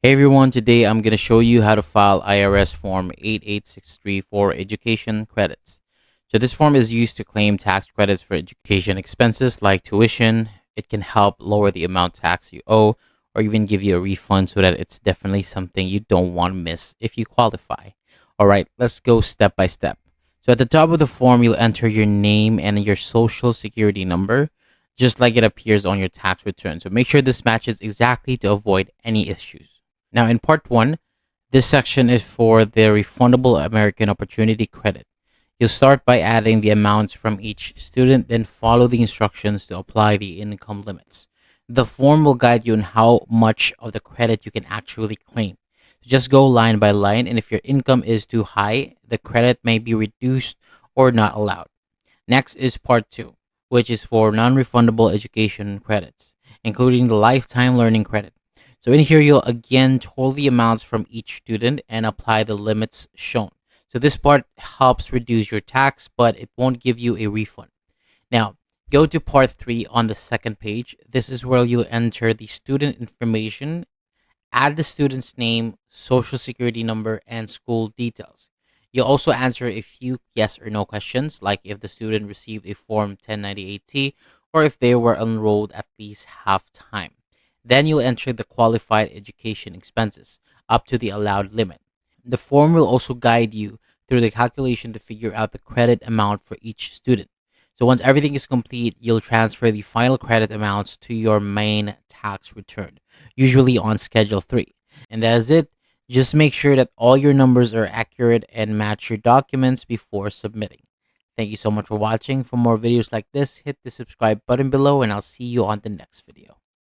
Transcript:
Hey everyone, today I'm going to show you how to file IRS Form 8863 for education credits. So this form is used to claim tax credits for education expenses like tuition. It can help lower the amount tax you owe or even give you a refund so that it's definitely something you don't want to miss if you qualify. All right, let's go step by step. So at the top of the form, you'll enter your name and your social security number, just like it appears on your tax return. So make sure this matches exactly to avoid any issues. Now, in part one, this section is for the refundable American Opportunity Credit. You'll start by adding the amounts from each student, then follow the instructions to apply the income limits. The form will guide you on how much of the credit you can actually claim. Just go line by line, and if your income is too high, the credit may be reduced or not allowed. Next is part two, which is for non refundable education credits, including the lifetime learning credit. So in here, you'll again total the amounts from each student and apply the limits shown. So this part helps reduce your tax, but it won't give you a refund. Now, go to part three on the second page. This is where you'll enter the student information, add the student's name, social security number, and school details. You'll also answer a few yes or no questions, like if the student received a Form 1098T or if they were enrolled at least half time. Then you'll enter the qualified education expenses up to the allowed limit. The form will also guide you through the calculation to figure out the credit amount for each student. So once everything is complete, you'll transfer the final credit amounts to your main tax return, usually on Schedule 3. And that is it. Just make sure that all your numbers are accurate and match your documents before submitting. Thank you so much for watching. For more videos like this, hit the subscribe button below and I'll see you on the next video.